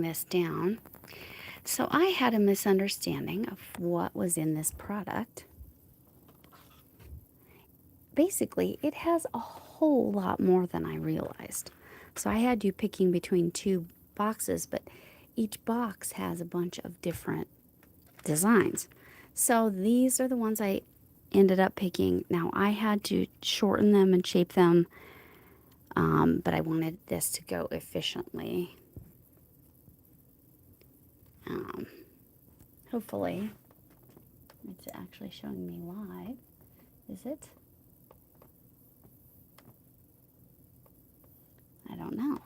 this down. So I had a misunderstanding of what was in this product. Basically, it has a whole lot more than I realized. So I had you picking between two boxes, but each box has a bunch of different designs. So these are the ones I ended up picking. Now I had to shorten them and shape them, but I wanted this to go efficiently. Um, Hopefully, it's actually showing me live. Is it? I don't know.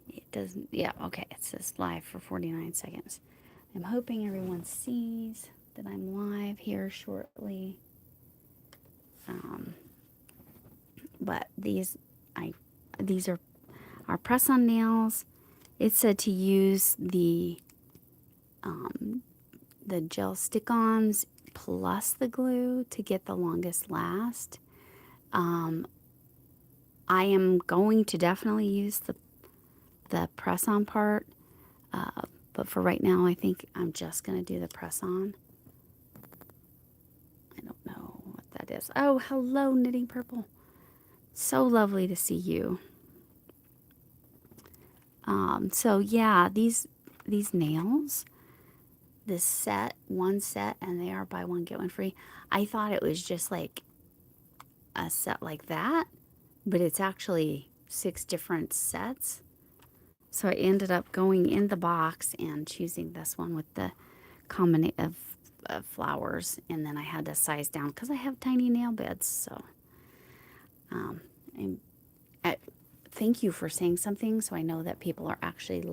It doesn't. Yeah, okay. It says live for 49 seconds. I'm hoping everyone sees that I'm live here shortly. Um, but these are our press-on nails. It said to use um, the gel stick-ons plus the glue to get the longest last. I am going to definitely use the press-on part, but for right now, I think I'm just going to do the press-on. I don't know what that is. Oh, hello, Knitting Purple. So lovely to see you. So yeah, these nails, this set, one set, and they are buy one get one free. I thought it was just like a set like that, but it's actually 6 different sets. So I ended up going in the box and choosing this one with the combination of flowers, and then I had to size down because I have tiny nail beds. So and thank you for saying something, so I know that people are actually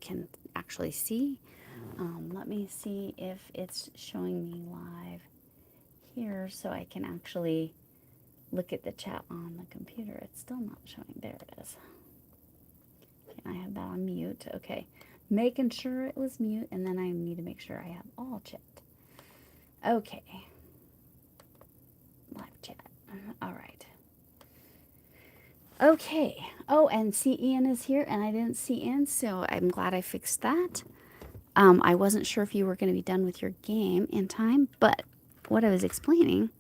can actually see. Let me see if it's showing me live here, so I can actually look at the chat on the computer. It's still not showing. There it is. Okay, I have that on mute. Okay, making sure it was mute, and then I need to make sure I have all checked. Okay, live chat. All right. Okay. Oh, and see, Ian is here, and I didn't see Ian, so I'm glad I fixed that. I wasn't sure if you were going to be done with your game in time, but what I was explaining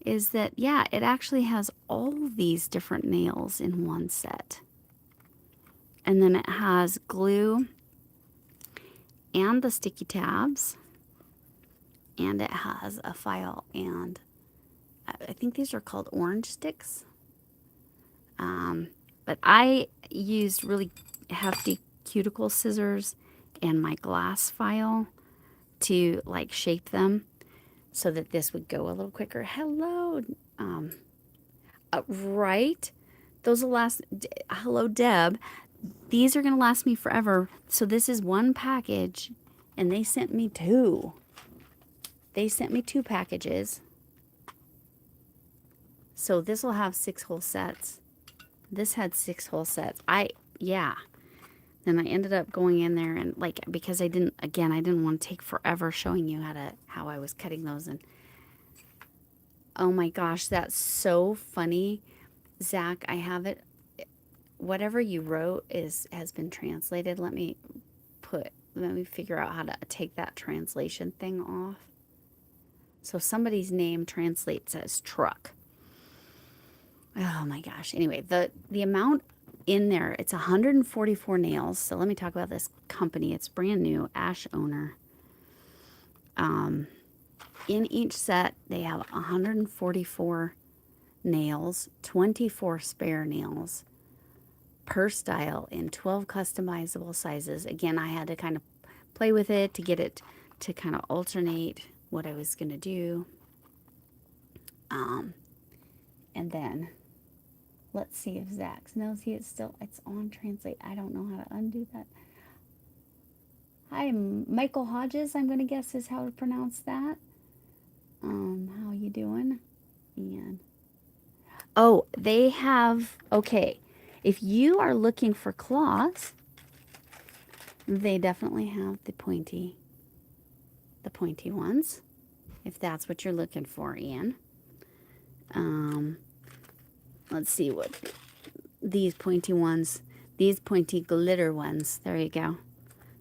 is that, yeah, it actually has all these different nails in one set. And then it has glue and the sticky tabs, and it has a file, and I think these are called orange sticks. But I used really hefty cuticle scissors and my glass file to like shape them so that this would go a little quicker. Hello, right? Those will last. Hello, Deb. These are gonna last me forever. So this is one package, and they sent me 2. They sent me 2 packages. So this will have 6 whole sets. This had 6 whole sets. Yeah. Then I ended up going in there and like, because I didn't want to take forever showing you how I was cutting those. And oh my gosh, that's so funny. Zach, I have it. Whatever you wrote has been translated. Let me figure out how to take that translation thing off. So somebody's name translates as truck. Oh my gosh. Anyway, the amount in there, it's 144 nails. So let me talk about this company. It's brand new, Ash owner. In each set, they have 144 nails, 24 spare nails per style in 12 customizable sizes. Again, I had to kind of play with it to get it to kind of alternate what I was going to do. And then let's see if Zach's. No, see, it's on translate. I don't know how to undo that. Hi, Michael Hodges, I'm going to guess is how to pronounce that. How you doing? And oh, they have, okay, if you are looking for cloths, they definitely have the pointy ones, if that's what you're looking for, Ian. Let's see what these pointy ones, These pointy glitter ones, there you go.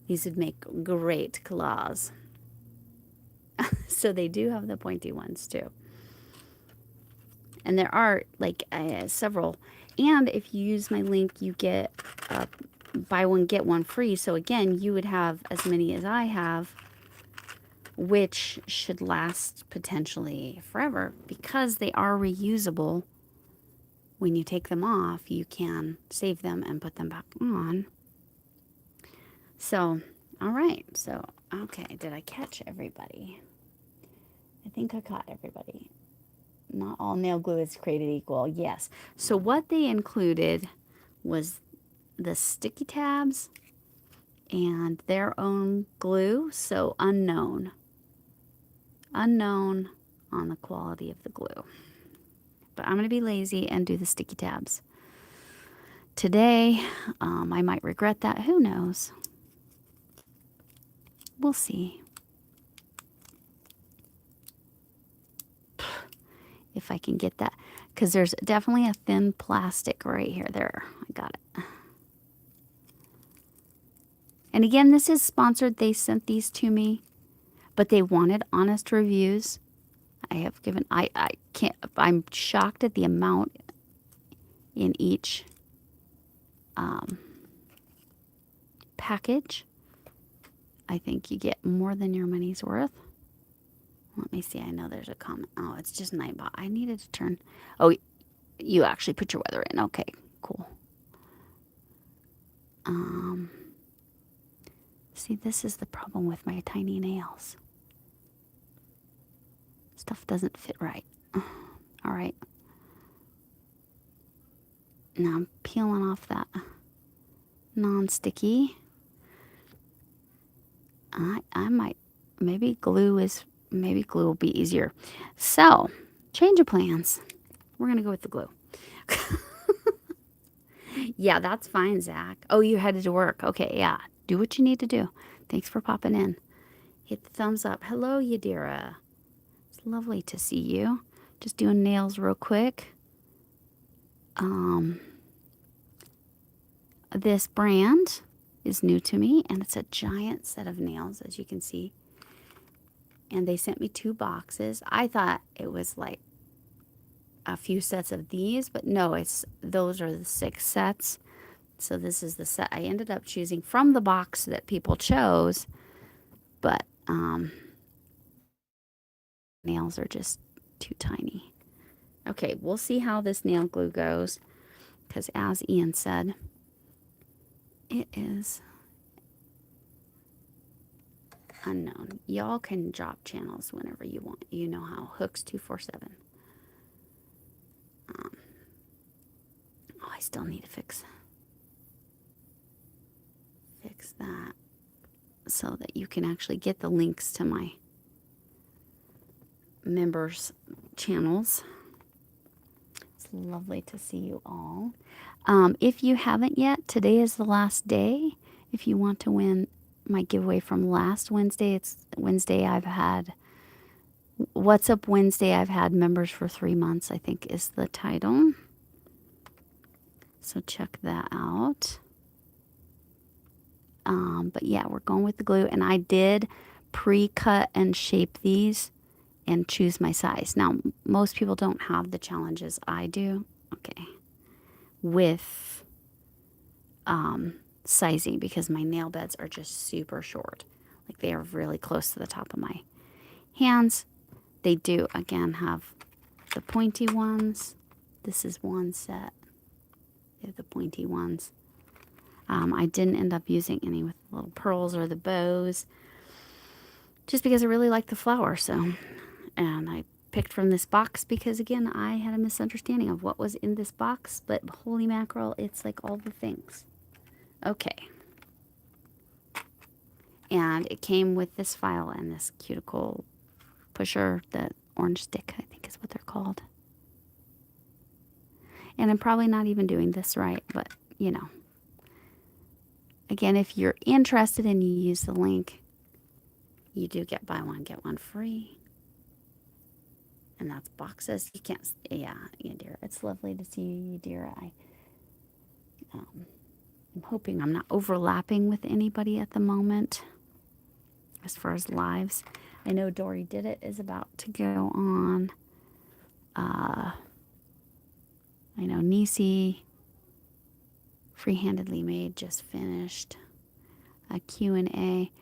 These would make great claws. So they do have the pointy ones too. And there are like several. And if you use my link, you get buy one, get one free. So again, you would have as many as I have, which should last potentially forever because they are reusable. When you take them off, you can save them and put them back on. So, all right. So, okay. Did I catch everybody? I think I caught everybody. Not all nail glue is created equal. Yes. So what they included was the sticky tabs and their own glue. So unknown. Unknown on the quality of the glue. But I'm going to be lazy and do the sticky tabs. Today, I might regret that. Who knows? We'll see. If I can get that. Because there's definitely a thin plastic right here. There. I got it. And again, this is sponsored. They sent these to me. But they wanted honest reviews. I have given... I can't... I'm shocked at the amount in each package. I think you get more than your money's worth. Let me see. I know there's a comment. Oh, it's just Nightbot. I needed to turn. Oh, you actually put your weather in. Okay, cool. See, this is the problem with my tiny nails. Stuff doesn't fit right. All right. Now I'm peeling off that non-sticky. I might, maybe glue will be easier. So, change of plans. We're going to go with the glue. Yeah, that's fine, Zach. Oh, you headed to work. Okay, yeah. Do what you need to do. Thanks for popping in. Hit the thumbs up. Hello, Yadira. It's lovely to see you. Just doing nails real quick. This brand is new to me, and it's a giant set of nails, as you can see. And they sent me 2 boxes. I thought it was like a few sets of these, but no, those are the 6 sets. So this is the set I ended up choosing from the box that people chose, but nails are just too tiny. Okay, we'll see how this nail glue goes, because as Ian said, it is unknown. Y'all can drop channels whenever you want. You know how. Hooks 247. Oh, I still need to fix that so that you can actually get the links to my members' channels. It's lovely to see you all. If you haven't yet, today is the last day. If you want to win my giveaway from last Wednesday, it's Wednesday I've had What's Up Wednesday. I've had members for 3 months, I think is the title. So check that out. But yeah, we're going with the glue. And I did pre-cut and shape these and choose my size. Now, most people don't have the challenges I do. Okay. With sizing, because my nail beds are just super short. Like they are really close to the top of my hands. They do, again, have the pointy ones. This is one set. They have the pointy ones. I didn't end up using any with the little pearls or the bows, just because I really like the flower. So, and I picked from this box because, again, I had a misunderstanding of what was in this box, but holy mackerel, it's like all the things. Okay. And it came with this file and this cuticle pusher, the orange stick, I think is what they're called. And I'm probably not even doing this right, but, you know. Again, if you're interested and you use the link, you do get buy one, get one free. And that's boxes. You can't, yeah, Yadira. It's lovely to see you, Yadira. hoping I'm not overlapping with anybody at the moment as far as lives. I know Dory Did It is about to go on. I know Nisi Free-Handedly Made just finished a Q&A.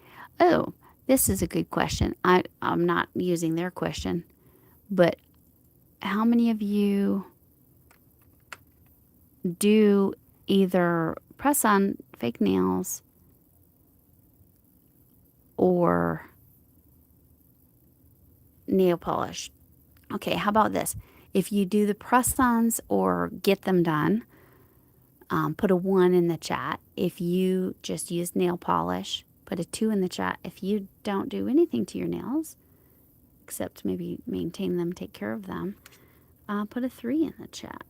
Oh, this is a good question. I'm not using their question, but how many of you do either press on fake nails or nail polish? Okay, how about this? If you do the press-ons or get them done, put a 1 in the chat. If you just use nail polish, put a 2 in the chat. If you don't do anything to your nails, except maybe maintain them, take care of them, put a 3 in the chat.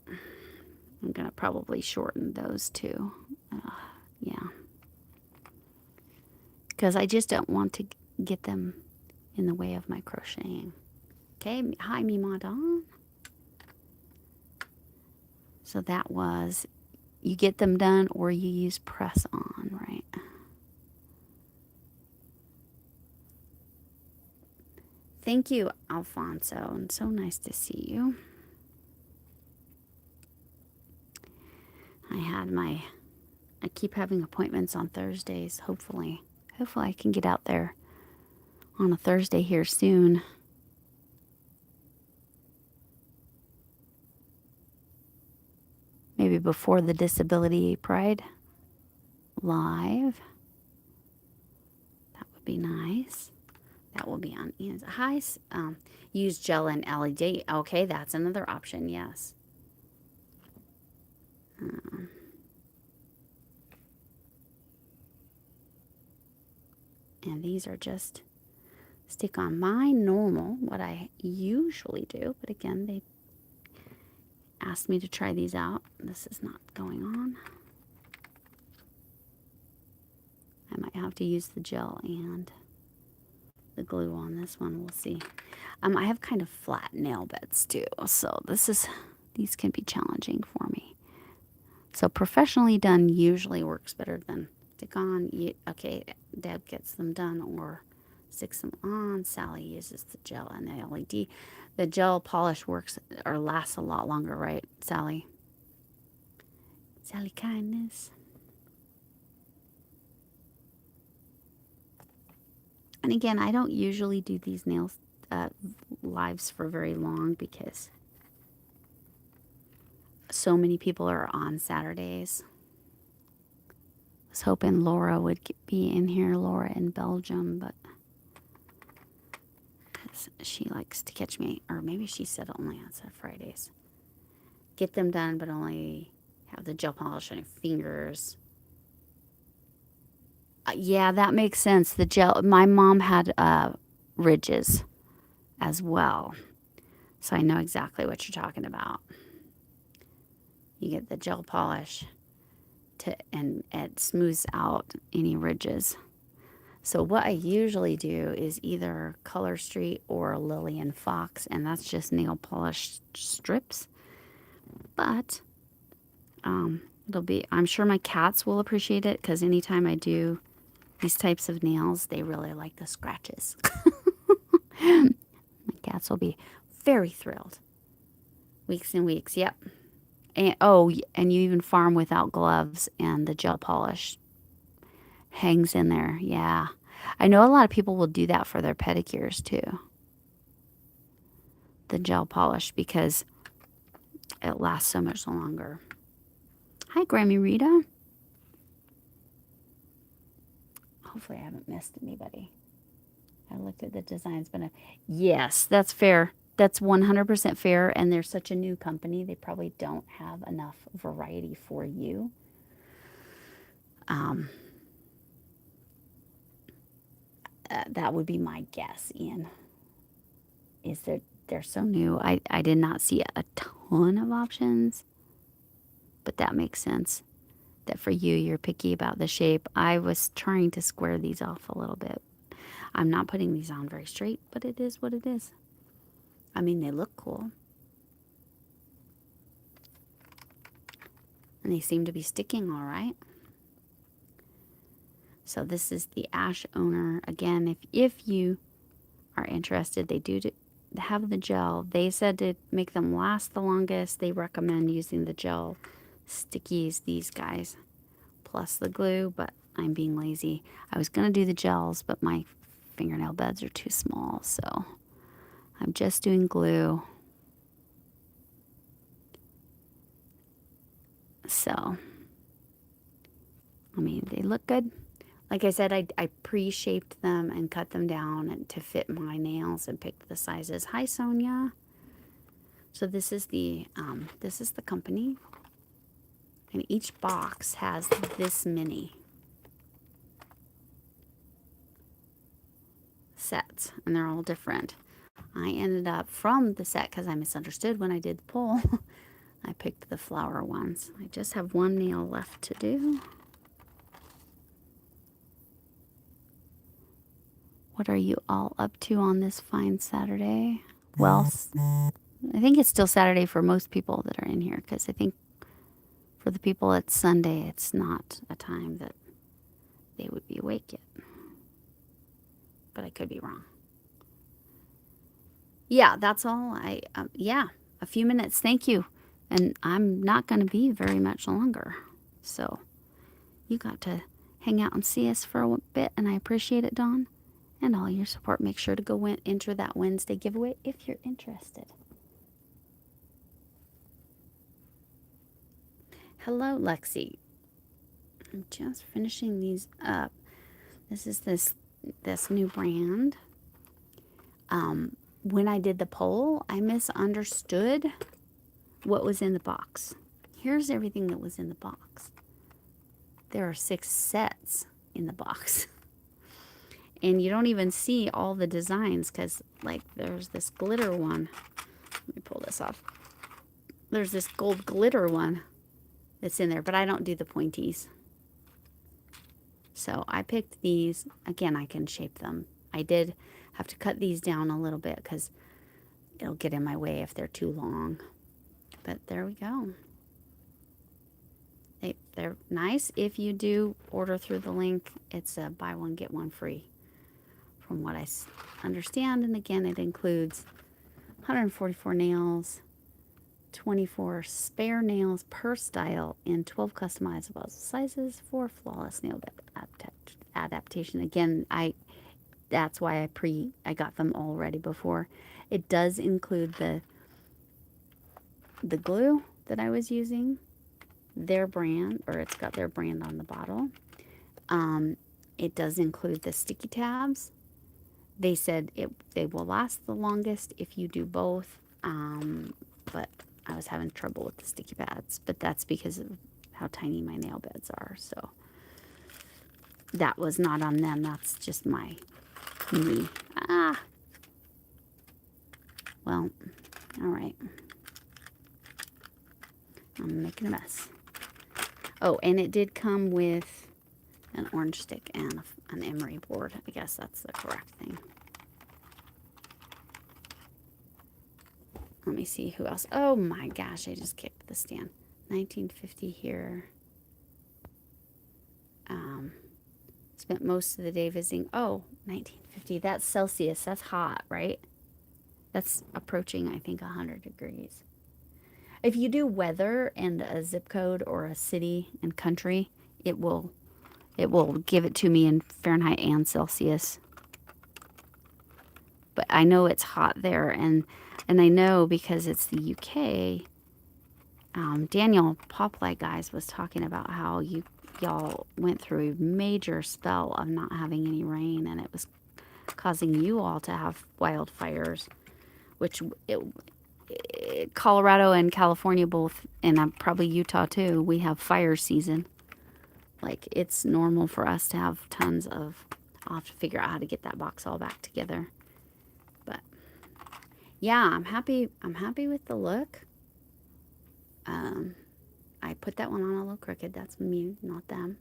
I'm going to probably shorten those two. Yeah. Because I just don't want to get them in the way of my crocheting. Okay, hi Mima Dawn. So that was, you get them done or you use press on, right? Thank you, Alfonso, and so nice to see you. I keep having appointments on Thursdays. Hopefully I can get out there on a Thursday here soon. Maybe before the Disability Pride live. That would be nice. That will be on Ian's. Hi, use gel and LED. Okay, that's another option, yes. And these are just stick on my normal, what I usually do. But again, they asked me to try these out. This is not going on. I might have to use the gel and the glue on this one. We'll see. I have kind of flat nail beds too, so these can be challenging for me. So professionally done usually works better than stick on. Okay, Deb gets them done or sticks them on. Sally uses the gel and the LED. The gel polish works or lasts a lot longer, right, Sally? Sally Kindness. And again, I don't usually do these nails lives for very long because so many people are on Saturdays. I was hoping Laura would be in here, Laura in Belgium, but she likes to catch me, or maybe she said only on Fridays. Get them done, but only have the gel polish on your fingers. Yeah, that makes sense. The gel, my mom had ridges as well, so I know exactly what you're talking about. You get the gel polish and it smooths out any ridges. So what I usually do is either Color Street or Lillian Fox, and that's just nail polish strips. But I'm sure my cats will appreciate it because anytime I do these types of nails, they really like the scratches. My cats will be very thrilled. Weeks and weeks, yep. And and you even farm without gloves and the gel polish hangs in there. Yeah. I know a lot of people will do that for their pedicures too. The gel polish because it lasts so much longer. Hi, Grammy Rita. Hopefully I haven't missed anybody. I looked at the designs, but yes, that's fair. That's 100% fair, and they're such a new company. They probably don't have enough variety for you. That would be my guess, Ian. Is that they're so new. I did not see a ton of options, but that makes sense. That for you, you're picky about the shape. I was trying to square these off a little bit. I'm not putting these on very straight, but it is what it is. I mean, they look cool. And they seem to be sticking all right. So this is the Ash Owner. Again, if you are interested, they do have the gel. They said to make them last the longest, they recommend using the gel stickies, these guys, plus the glue, but I'm being lazy. I was going to do the gels, but my fingernail beds are too small, so I'm just doing glue. So, I mean, they look good. Like I said, I pre-shaped them and cut them down and to fit my nails and picked the sizes. Hi, Sonia. So this is the company, and each box has this many sets, and they're all different. I ended up from the set, because I misunderstood when I did the poll, I picked the flower ones. I just have one nail left to do. What are you all up to on this fine Saturday? Well, I think it's still Saturday for most people that are in here, because I think for the people it's Sunday, it's not a time that they would be awake yet. But I could be wrong. Yeah, that's all. Yeah, a few minutes. Thank you. And I'm not going to be very much longer. So you got to hang out and see us for a bit, and I appreciate it, Dawn. And all your support. Make sure to go enter that Wednesday giveaway if you're interested. Hello, Lexi. I'm just finishing these up. This is this new brand. When I did the poll, I misunderstood what was in the box. Here's everything that was in the box. There are 6 sets in the box. And you don't even see all the designs, because like there's this glitter one. Let me pull this off. There's this gold glitter one that's in there, but I don't do the pointies. So I picked these. Again, I can shape them. I did have to cut these down a little bit because it'll get in my way if they're too long. But there we go. They're nice. If you do order through the link, it's a buy one, get one free, from what I understand. And again, it includes 144 nails, 24 spare nails per style in 12 customizable sizes for flawless nail bed adaptation. Again, that's why I got them all ready before. It does include the glue that I was using, their brand, or it's got their brand on the bottle. It does include the sticky tabs. They said they will last the longest if you do both, but I was having trouble with the sticky pads, but that's because of how tiny my nail beds are. So that was not on them. That's just me. Well, all right. I'm making a mess. Oh, and it did come with an orange stick and an emery board. I guess that's the correct thing. Let me see who else. Oh my gosh, I just kicked the stand. 1950 here. Spent most of the day visiting. Oh, 1950. That's Celsius. That's hot, right? That's approaching, I think, 100 degrees. If you do weather and a zip code or a city and country, it will give it to me in Fahrenheit and Celsius. But I know it's hot there, and I know because it's the UK. Daniel Poplight guys was talking about how y'all went through a major spell of not having any rain, and it was causing you all to have wildfires, which Colorado and California both, and probably Utah too, we have fire season. Like, it's normal for us to have tons of... I'll have to figure out how to get that box all back together. But yeah, I'm happy with the look. I put that one on a little crooked. That's me, not them.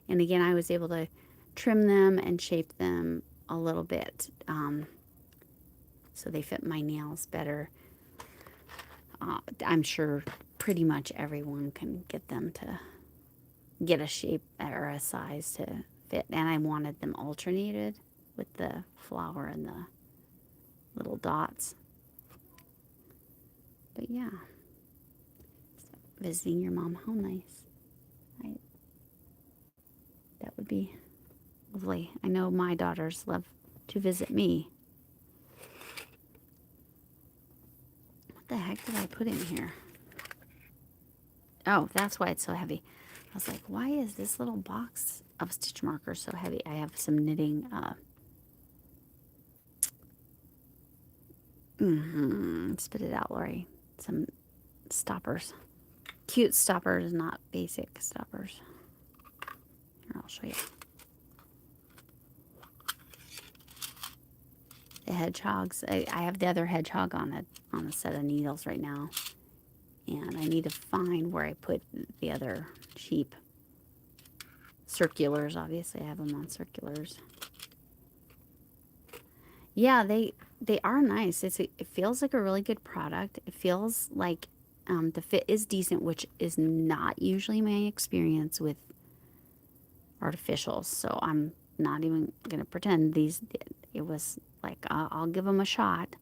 And again, I was able to trim them and shape them a little bit, so they fit my nails better. I'm sure pretty much everyone can get them to get a shape or a size to fit. And I wanted them alternated with the flower and the little dots. But yeah, so visiting your mom, how nice. That would be lovely. I know my daughters love to visit me. What the heck did I put in here? Oh, that's why it's so heavy. I was like, why is this little box of stitch markers so heavy? I have some knitting. Spit it out, Lori. Some stoppers. Cute stoppers, not basic stoppers. Here, I'll show you. The hedgehogs. I have the other hedgehog on a set of needles right now. And I need to find where I put the other sheep. Circulars, obviously. I have them on circulars. Yeah, they are nice. It feels like a really good product. It feels like the fit is decent, which is not usually my experience with artificials. So I'm not even going to pretend it was like, I'll give them a shot.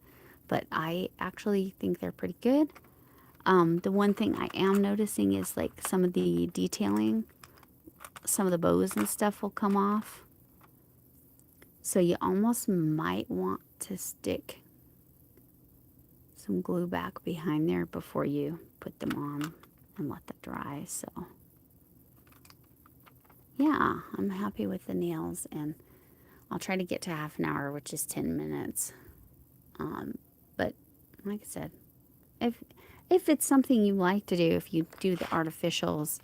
But I actually think they're pretty good. The one thing I am noticing is like some of the detailing, some of the bows and stuff will come off. So you almost might want to stick some glue back behind there before you put them on and let that dry. So yeah, I'm happy with the nails, and I'll try to get to half an hour, which is 10 minutes. But like I said, if it's something you like to do, if you do the artificials,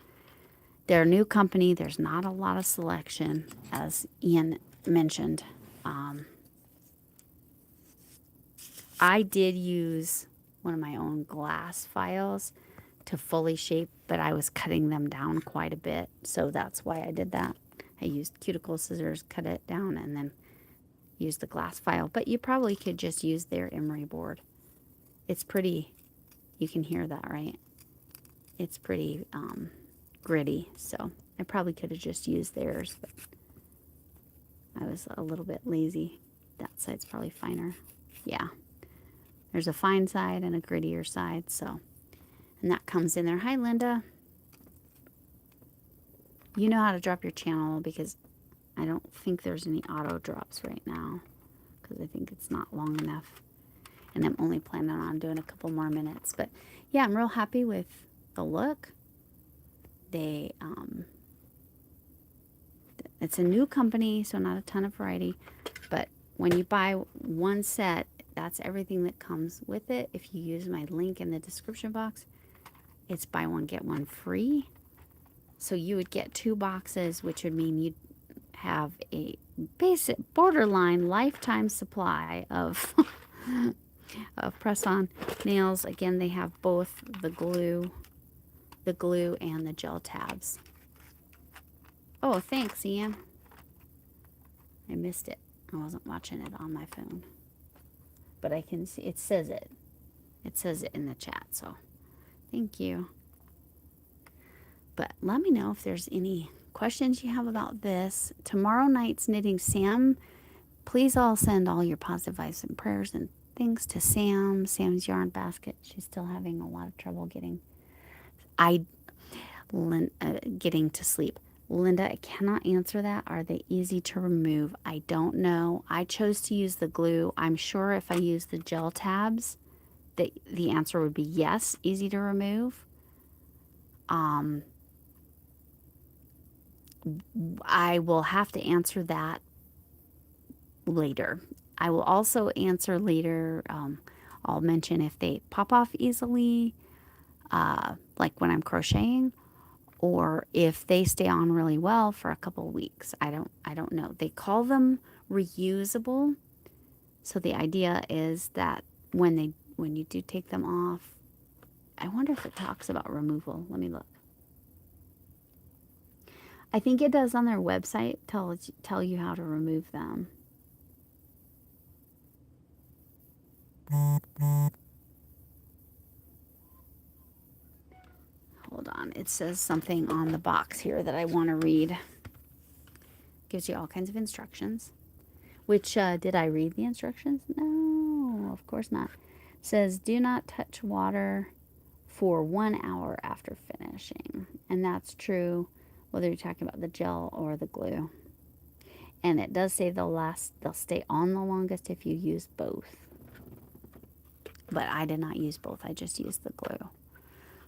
they're a new company. There's not a lot of selection, as Ian mentioned. I did use one of my own glass files to fully shape, but I was cutting them down quite a bit, so that's why I did that. I used cuticle scissors, cut it down, and then used the glass file. But you probably could just use their emery board. It's pretty, you can hear that, right? It's pretty gritty, so I probably could have just used theirs, but I was a little bit lazy. That side's probably finer. Yeah. There's a fine side and a grittier side, so. And that comes in there. Hi, Linda. You know how to drop your channel, because I don't think there's any auto drops right now, because I think it's not long enough. And I'm only planning on doing a couple more minutes. But yeah, I'm real happy with the look. It's a new company, so not a ton of variety. But when you buy one set, that's everything that comes with it. If you use my link in the description box, it's buy one, get one free. So you would get 2 boxes, which would mean you'd have a basic borderline lifetime supply of, of press-on nails. Again, they have both the glue and the gel tabs. Oh, thanks, Ian. I missed it. I wasn't watching it on my phone. But I can see, it says it. It says it in the chat, so thank you. But let me know if there's any questions you have about this. Tomorrow night's knitting, Sam, please all send all your positive vibes and prayers and things to Sam's yarn basket. She's still having a lot of trouble getting to sleep. Linda, I cannot answer that. Are they easy to remove? I don't know. I chose to use the glue. I'm sure if I use the gel tabs, the answer would be yes, easy to remove. I will have to answer that later. I will also answer later. I'll mention if they pop off easily, like when I'm crocheting, or if they stay on really well for a couple of weeks. I don't know. They call them reusable. So the idea is that when you do take them off, I wonder if it talks about removal. Let me look. I think it does on their website tell you how to remove them. Hold on. It says something on the box here that I want to read. Gives you all kinds of instructions. Which, did I read the instructions? No, of course not. It says, do not touch water for 1 hour after finishing. And that's true whether you're talking about the gel or the glue. And it does say they'll stay on the longest if you use both. But I did not use both. I just used the glue.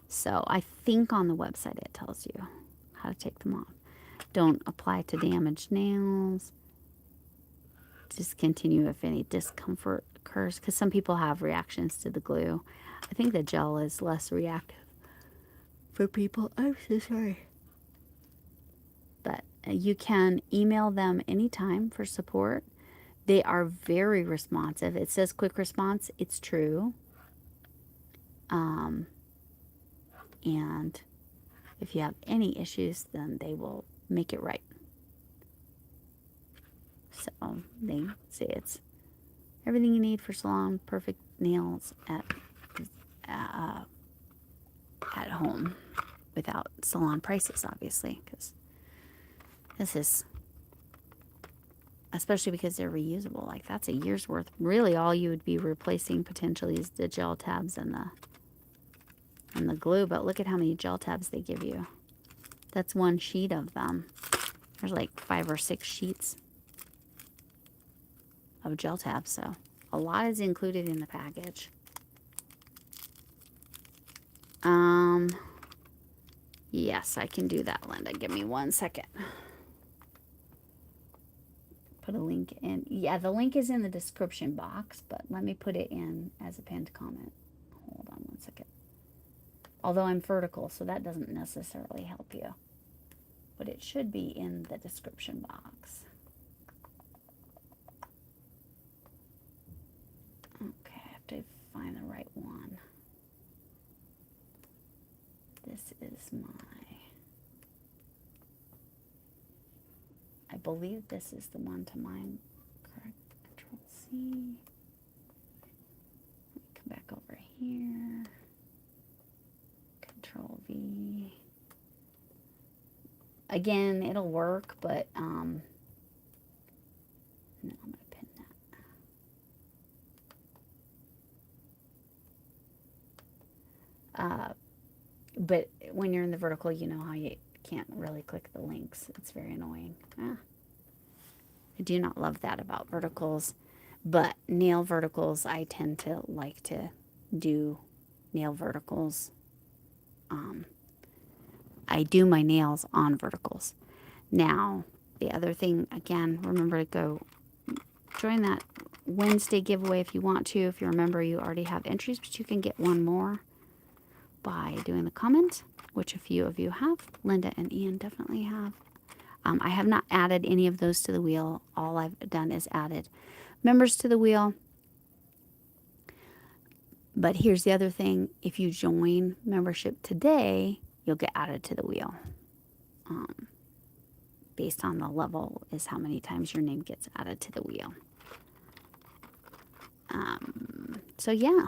So I think on the website it tells you how to take them off. Don't apply to damaged nails. Discontinue if any discomfort occurs. Because some people have reactions to the glue. I think the gel is less reactive for people. I'm so sorry. But you can email them anytime for support. They are very responsive. It says quick response. It's true. And if you have any issues, then they will make it right. So they say it's everything you need for salon perfect nails at home without salon prices, obviously, because this is, especially because they're reusable, like that's a year's worth. Really all you would be replacing potentially is the gel tabs and the glue. But look at how many gel tabs they give you. That's one sheet of them. There's like 5 or 6 sheets of gel tabs, so a lot is included in the package. Yes, I can do that, Linda. Give me 1 second. Put a link in. Yeah, the link is in the description box, but let me put it in as a pinned comment. Hold on 1 second. Although I'm vertical, so that doesn't necessarily help you. But it should be in the description box. Okay, I have to find the right one. This is I believe this is the one to mine. Correct. Control C. Let me come back over here. Control V. Again, it'll work, but no, I'm gonna pin that. But when you're in the vertical, you know how you can't really click the links. It's very annoying. I do not love that about verticals, but nail verticals, I tend to like to do nail verticals. I do my nails on verticals. Now, the other thing, again, remember to go join that Wednesday giveaway if you want to. If you remember, you already have entries, but you can get one more by doing the comment, which a few of you have. Linda and Ian definitely have. I have not added any of those to the wheel. All I've done is added members to the wheel. But here's the other thing. If you join membership today, you'll get added to the wheel. Based on the level is how many times your name gets added to the wheel. So yeah.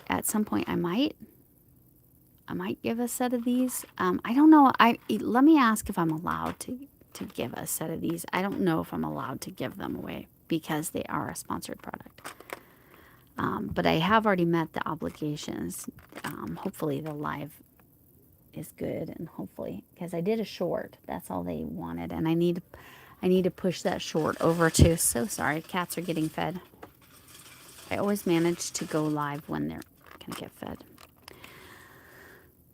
At some point I might give a set of these. I don't know. Let me ask if I'm allowed to give a set of these. I don't know if I'm allowed to give them away because they are a sponsored product. But I have already met the obligations. Hopefully the live is good, and hopefully, because I did a short. That's all they wanted, and I need to push that short over to. So sorry, cats are getting fed. I always manage to go live when they're gonna get fed.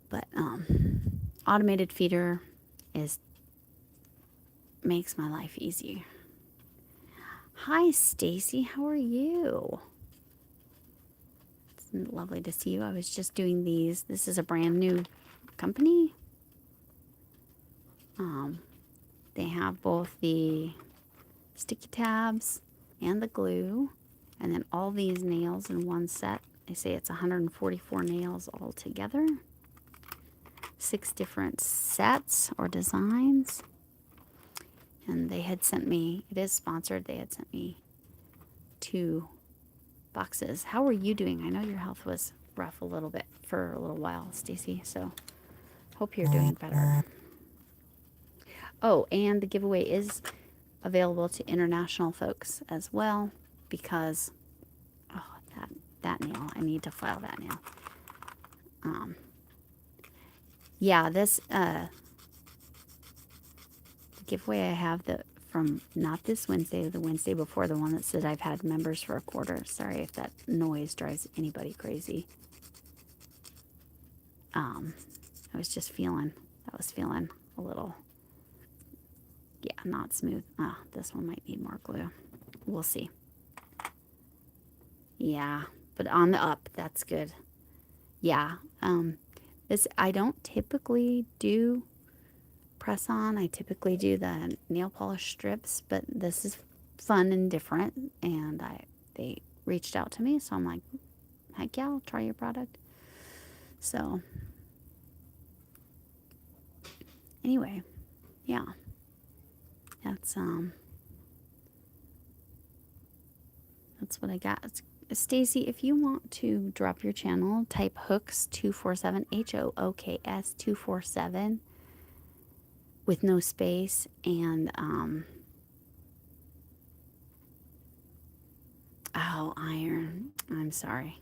But automated feeder makes my life easy. Hi, Stacy. How are you? It's lovely to see you. I was just doing these. This is a brand new company. They have both the sticky tabs and the glue, and then all these nails in one set. They say it's 144 nails all together. 6 different sets or designs. And they had sent me, it is sponsored, they had sent me 2 boxes. How are you doing? I know your health was rough a little bit for a little while, Stacy. So hope you're doing better. Oh, and the giveaway is available to international folks as well because, oh, that nail. I need to file that nail. Yeah, this giveaway I have from not this Wednesday, the Wednesday before, the one that said I've had members for a quarter. Sorry if that noise drives anybody crazy. I was just feeling a little, yeah, not smooth. This one might need more glue. We'll see. Yeah, but on the up, that's good. Yeah, this, I don't typically do press on. I typically do the nail polish strips, but this is fun and different, and they reached out to me, so I'm like, heck yeah, I'll try your product. So anyway, yeah, that's what I got. Stacy, if you want to drop your channel, type hooks 247, HOOKS 247 with no space, and oh, iron. I'm sorry.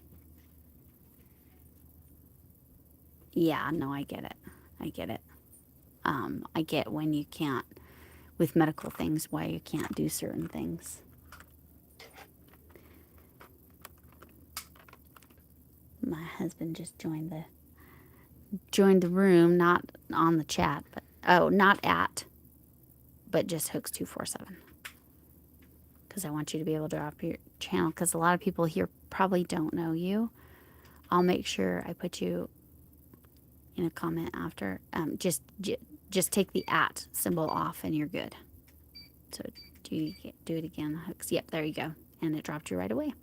Yeah, no, I get it. I get it. I get when you can't, with medical things, why you can't do certain things. My husband just joined the room, not on the chat, but not at, but just hooks 247. Because I want you to be able to drop your channel, because a lot of people here probably don't know you. I'll make sure I put you in a comment after. Just take the at symbol off and you're good. So do it again, hooks. Yep, there you go. And it dropped you right away.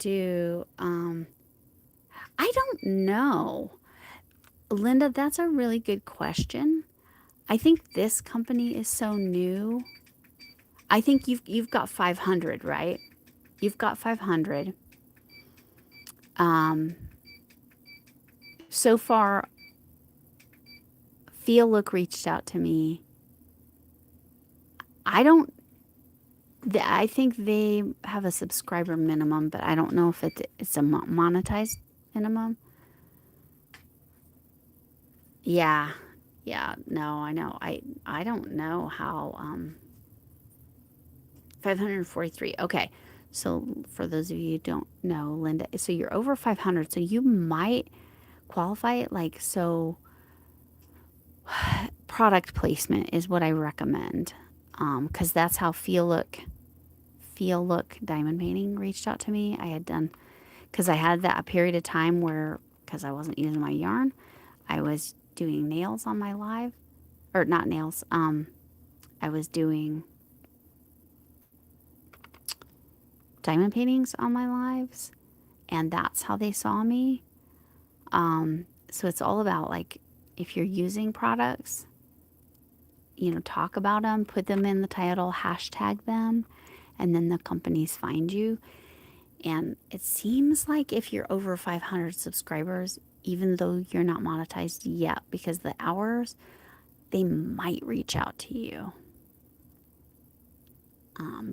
I don't know. Linda, that's a really good question. I think this company is so new. I think you've got 500, right? You've got 500. So far, Feel Look reached out to me. I think they have a subscriber minimum, but I don't know if it's a monetized minimum. Yeah. Yeah, no, I know. I don't know how 543. Okay. So for those of you who don't know, Linda, so you're over 500, so you might qualify. Like, so product placement is what I recommend. Because that's how Feel Look Diamond Painting reached out to me. I had done, because I had that period of time where, because I wasn't using my yarn, I was doing nails on my live, or not nails. I was doing diamond paintings on my lives, and that's how they saw me. So it's all about, like, if you're using products, talk about them, put them in the title, hashtag them, and then the companies find you. And it seems like if you're over 500 subscribers, even though you're not monetized yet, because the hours, they might reach out to you.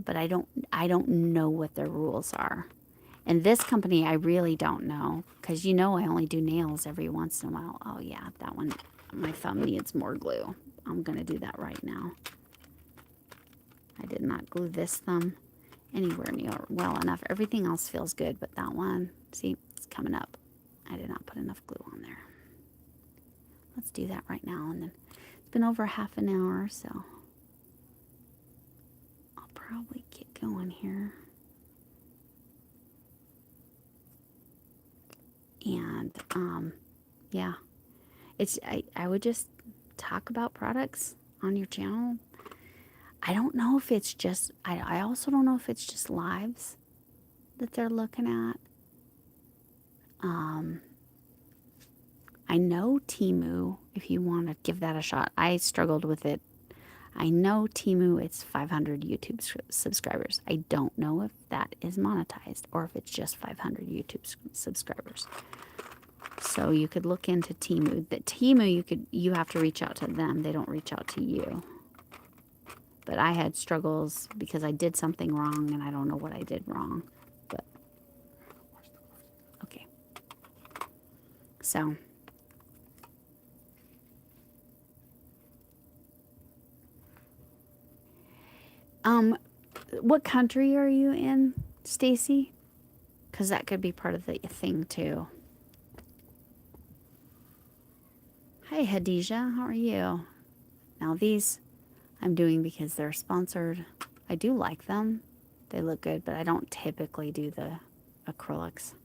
But I don't know what their rules are. And this company, I really don't know, because I only do nails every once in a while. Oh yeah, that one, my thumb needs more glue. I'm gonna do that right now. I did not glue this thumb anywhere near well enough. Everything else feels good, but that one, see, it's coming up. I did not put enough glue on there. Let's do that right now. And then it's been over half an hour, so I'll probably get going here. And yeah, I would just talk about products on your channel. I don't know if it's just, I also don't know if it's just lives that they're looking at. I know Temu, if you want to give that a shot. I struggled with it. I know Temu, it's 500 YouTube subscribers. I don't know if that is monetized or if it's just 500 YouTube subscribers. So you could look into Temu. That Temu, you have to reach out to them. They don't reach out to you. But I had struggles because I did something wrong and I don't know what I did wrong. But okay. So what country are you in, Stacy? Because that could be part of the thing too. Hi, Hadijah. How are you? Now these I'm doing because they're sponsored. I do like them. They look good, but I don't typically do the acrylics.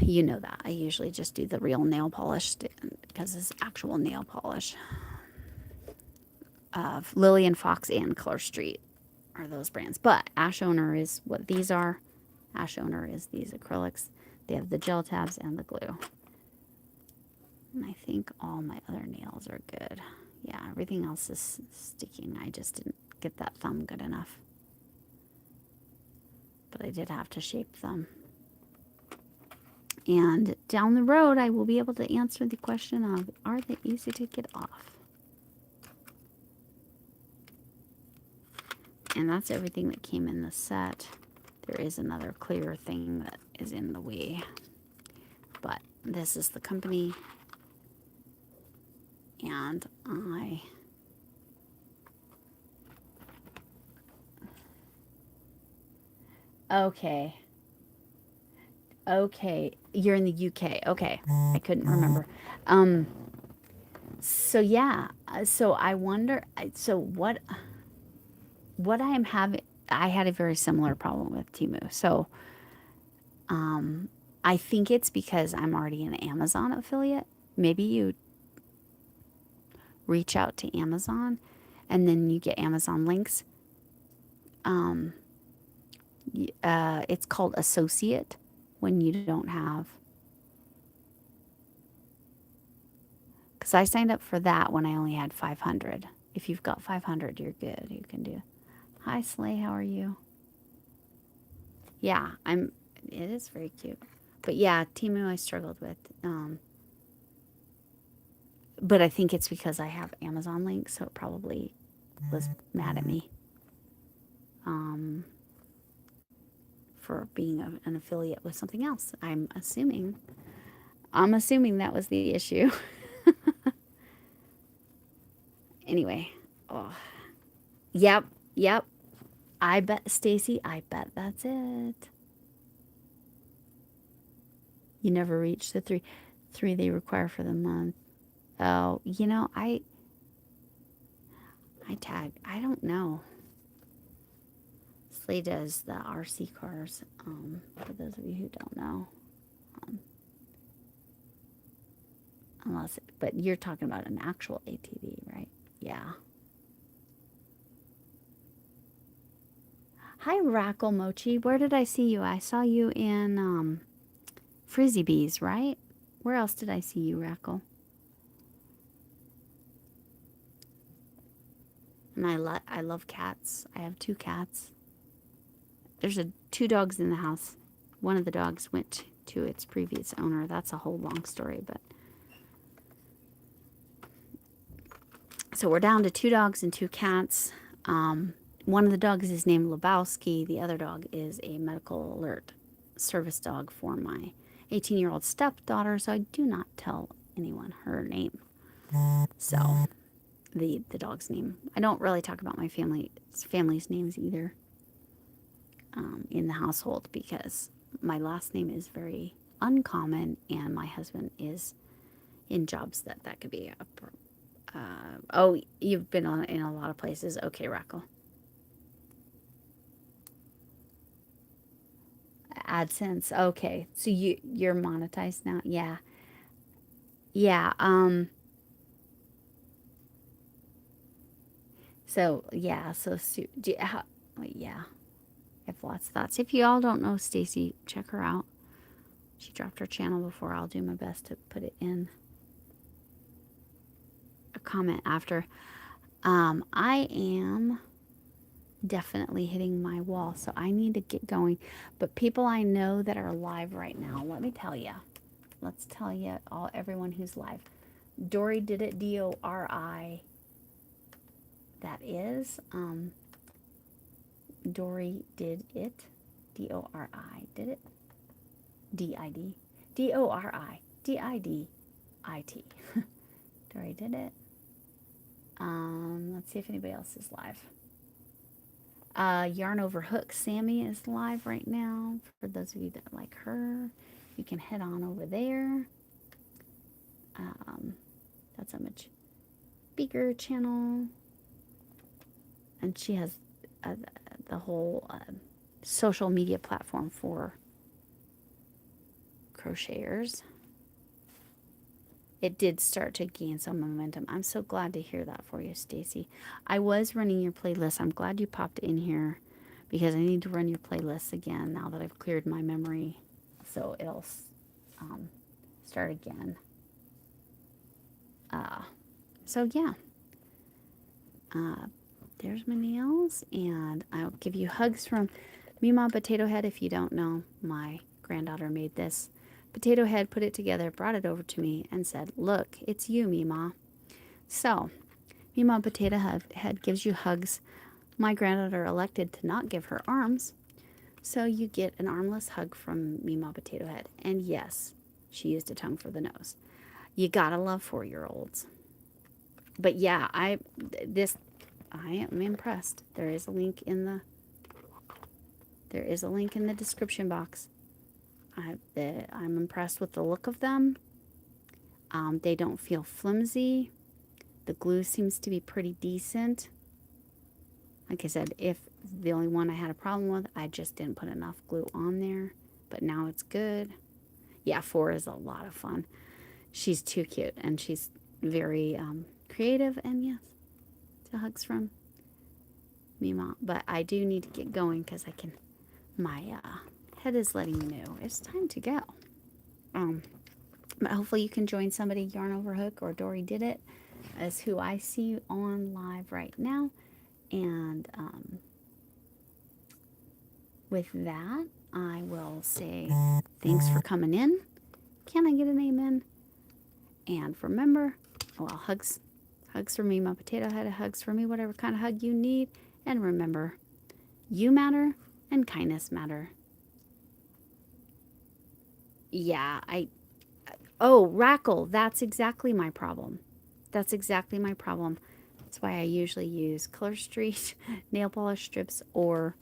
You know that. I usually just do the real nail polish because it's actual nail polish. Lillian Fox and Color Street are those brands. But Ash Owner is what these are. Ash Owner is these acrylics. They have the gel tabs and the glue. And I think all my other nails are good. Yeah, everything else is sticking. I just didn't get that thumb good enough. But I did have to shape them. And down the road, I will be able to answer the question of, are they easy to get off? And that's everything that came in the set. There is another clear thing that is in the way. But this is the company. And okay. Okay. You're in the UK. Okay. I couldn't remember. So yeah. So I wonder, so what I am having, I had a very similar problem with Temu. So, I think it's because I'm already an Amazon affiliate. Maybe you reach out to Amazon and then you get Amazon links. It's called associate when you don't have, because I signed up for that when I only had 500. If you've got 500, you're good. You can do. Hi, Slay. How are you? Yeah, it is very cute. But yeah, Temu I struggled with. But I think it's because I have Amazon links, so it probably was mad at me for being an affiliate with something else. I'm assuming that was the issue. Anyway, oh, yep. I bet, Stacy, I bet that's it. You never reach the three they require for the month. Oh, you know, I don't know. Slay does the RC cars, for those of you who don't know. But you're talking about an actual ATV, right? Yeah. Hi, Rackle Mochi. Where did I see you? I saw you in Frizzy Bees, right? Where else did I see you, Rackle? And I love cats. I have 2 cats. There's 2 dogs in the house. One of the dogs went to its previous owner. That's a whole long story, but so we're down to 2 dogs and 2 cats. One of the dogs is named Lebowski. The other dog is a medical alert service dog for my 18-year-old stepdaughter, so I do not tell anyone her name. So the dog's name. I don't really talk about my family's names either in the household because my last name is very uncommon and my husband is in jobs that could be oh, you've been in a lot of places. Okay, Rackle. AdSense. Okay. So you're monetized now? Yeah. Yeah. So yeah. So yeah. I have lots of thoughts. If you all don't know Stacy, check her out. She dropped her channel before. I'll do my best to put it in. comment after. I am definitely hitting my wall, so I need to get going. But people I know that are live right now, let me tell you. Let's tell you everyone who's live. Dory did it, D-O-R-I. That is, Dory did it, D-O-R-I, did it? D-I-D, D-O-R-I, D-I-D-I-T. Dory did it. Let's see if anybody else is live. Yarn Over Hook, Sammy is live right now. For those of you that like her, you can head on over there. That's a much bigger channel. And she has the whole social media platform for crocheters. It did start to gain some momentum. I'm so glad to hear that for you, Stacy. I was running your playlist. I'm glad you popped in here because I need to run your playlist again now that I've cleared my memory. So it'll start again. So yeah. There's my nails, and I'll give you hugs from Mima Potato Head. If you don't know, my granddaughter made this potato head, put it together, brought it over to me, and said, "Look, it's you, Mima." So, Mima Potato Head gives you hugs. My granddaughter elected to not give her arms, so you get an armless hug from Mima Potato Head. And yes, she used a tongue for the nose. You gotta love 4-year-olds. But yeah, I am impressed. There is a link in the description box. I'm impressed with the look of them. They don't feel flimsy. The glue seems to be pretty decent. Like I said, if the only one I had a problem with, I just didn't put enough glue on there. But now it's good. Yeah, 4 is a lot of fun. She's too cute, and she's very creative. And yes, so hugs from Mima. But I do need to get going because my head is letting me know it's time to go. But hopefully you can join somebody. Yarn Over Hook or Dory Did It is who I see on live right now. And with that, I will say thanks for coming in. Can I get an amen? And remember, well, hugs for me, my potato head, hugs for me, whatever kind of hug you need. And remember, you matter and kindness matter. Yeah, Rackle, that's exactly my problem. That's exactly my problem. That's why I usually use Color Street nail polish strips or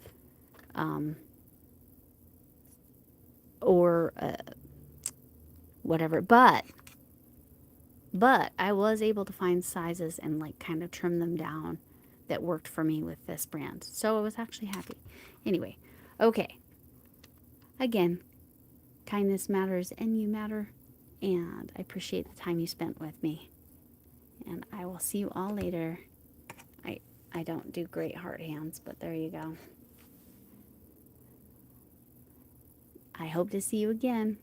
whatever. But I was able to find sizes and like kind of trim them down that worked for me with this brand. So I was actually happy. Anyway, okay. Again, kindness matters and you matter. And I appreciate the time you spent with me. And I will see you all later. I don't do great heart hands, but there you go. I hope to see you again.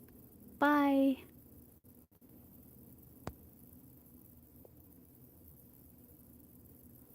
Bye.